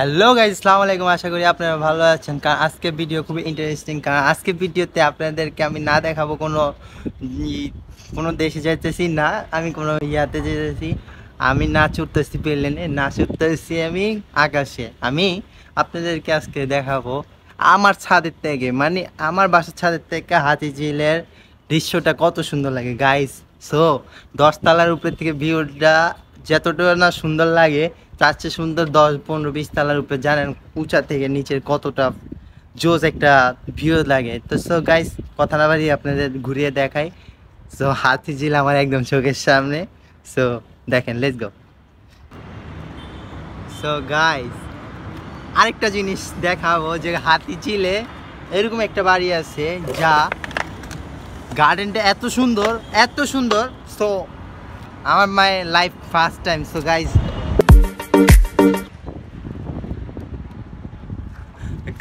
Hello guys, আসসালামু আলাইকুম। আশা করি আপনারা ভালো আছেন। কারণ আজকে ভিডিও খুবই ইন্টারেস্টিং। কারণ আজকে ভিডিওতে আপনাদেরকে আমি না দেখাবো কোনো দেশে যাইতেছি না, আমি কোনো ইয়াতে যেতেছি। আমি নাচ উঠতেছি প্লেনে, নাচ উঠতেছি আমি আকাশে। আমি আপনাদেরকে আজকে দেখাবো আমার ছাদের থেকে, মানে আমার বাসার ছাদের থেকে হাতিঝিলের দৃশ্যটা কত সুন্দর লাগে গাইস। সো 10 তলার উপর থেকে ভিউটা যতটা না সুন্দর লাগে, তার চেয়ে সুন্দর 10, 15, 20 তলার উপরে জানেন উঁচা থেকে নিচের কতটা জোস একটা ভিউ লাগে। তো সো গাইস, কথা না বাড়িয়ে আপনাদের ঘুরিয়ে দেখাই। সো হাতিঝিল আমার একদম চোখের সামনে। সো দেখেন, লেটস গো। সো গাইস, আরেকটা জিনিস দেখাবো যে হাতিঝিলে এরকম একটা বাড়ি আছে, যা গার্ডেনটা এত সুন্দর, এত সুন্দর। সো আমার my life first time. So guys,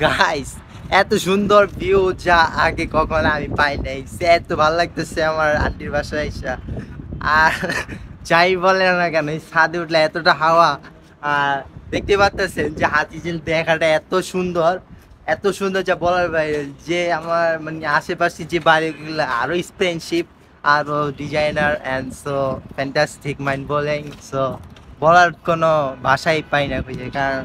guys এত সুন্দর ভিউ যা আগে কখনো আমি পাই নাই। এত ভালো লাগতেছে আমার আন্টির বাসায় এসে। আর যাই বলে না কেন, এই ছাদে উঠলে এতটা হাওয়া। আর দেখতে পাচ্ছেন যে হাতিঝিল দেখাটা এত সুন্দর, এত সুন্দর যা বলার বাইরে। যে আমার মানে আশেপাশে যে বাড়িগুলো আরো এক্সপেন্সিভ, আরো designer and so fantastic mind bowling. So বলার কোনো ভাষাই পাই না খুঁজে। কারণ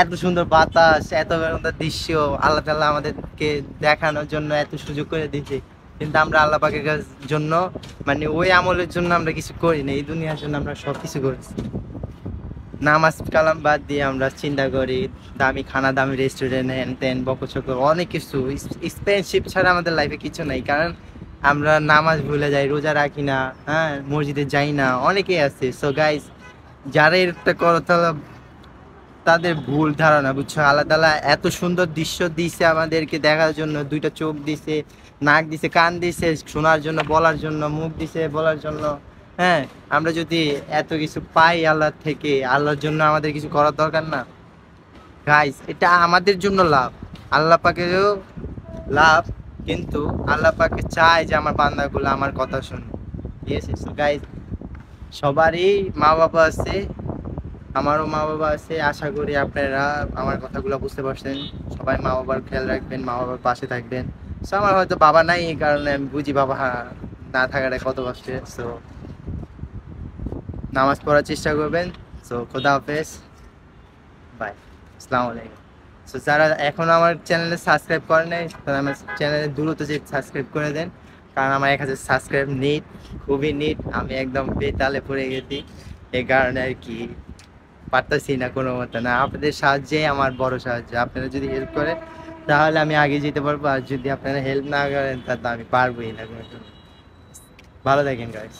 এত সুন্দর বাতাস, এত সুন্দর দৃশ্য আল্লাহ তাআলা আমাদেরকে দেখানোর জন্য এত সুযোগ করে দিয়েছে। কিন্তু আমরা আল্লাহ পাকের জন্য, মানে ওই আমলের জন্য আমরা কিছু করি না, এই দুনিয়ার জন্য আমরা সব কিছু করেছি। নামাজ কালাম বাদ দিয়ে আমরা চিন্তা করি দামি খানা, দামি রেস্টুরেন্ট, হ্যান ত্যান বকচক, অনেক কিছু এক্সপেন্সিভ ছাড়া আমাদের লাইফে কিছু নাই। কারণ আমরা নামাজ ভুলে যাই, রোজা রাখি না, হ্যাঁ, মসজিদে যাই না, অনেকেই আছে। সো গাইস, যারা এটা করো তাদের ভুল ধারণা, বুঝছো। আল্লাহ তাআলা এত সুন্দর দৃশ্য দিছে আমাদেরকে দেখার জন্য, দুইটা চোখ দিছে, নাক দিছে, কান দিছে শোনার জন্য, বলার জন্য, মুখ দিছে বলার জন্য। হ্যাঁ, আমরা যদি এত কিছু পাই আল্লাহ থেকে, আল্লাহর জন্য আমাদের কিছু করার দরকার না গাইস। এটা আমাদের জন্য লাভ, আল্লাহ পাকেরও লাভ। কিন্তু আল্লাহ পাকে চায় যে আমার বান্দাগুলো আমার কথা শুনে। ঠিক আছে গাইস, সবারই মা বাবা আছে, আমারও মা বাবা আছে। আশা করি আপনারা আমার কথাগুলো বুঝতে পারছেন। সবাই মা বাবার খেয়াল রাখবেন, মা বাবার পাশে থাকবেন। সো আমার হয়তো বাবা নাই, এই কারণে আমি বুঝি বাবা না থাকাটা কত কষ্টের। সো নামাজ পড়ার চেষ্টা করবেন। সো খোদা হাফেজ, বাই, আসসালামু আলাইকুম। সো যারা এখন আমার চ্যানেলে সাবস্ক্রাইব করেন নাই, তারা আমার চ্যানেলে দ্রুত যে সাবস্ক্রাইব করে দেন। কারণ আমার 1000 সাবস্ক্রাইব নিট, খুবই নিট। আমি একদম বেতালে পড়ে গেছি, এই কারণে আর কি পারতেছি না কোনো মতে। না, আপনাদের সাহায্যে আমার বড় সাহায্য। আপনারা যদি হেল্প করেন তাহলে আমি আগে যেতে পারবো, আর যদি আপনারা হেল্প না করেন তাহলে আমি পারবোই না। ভালো থাকেন গাইস।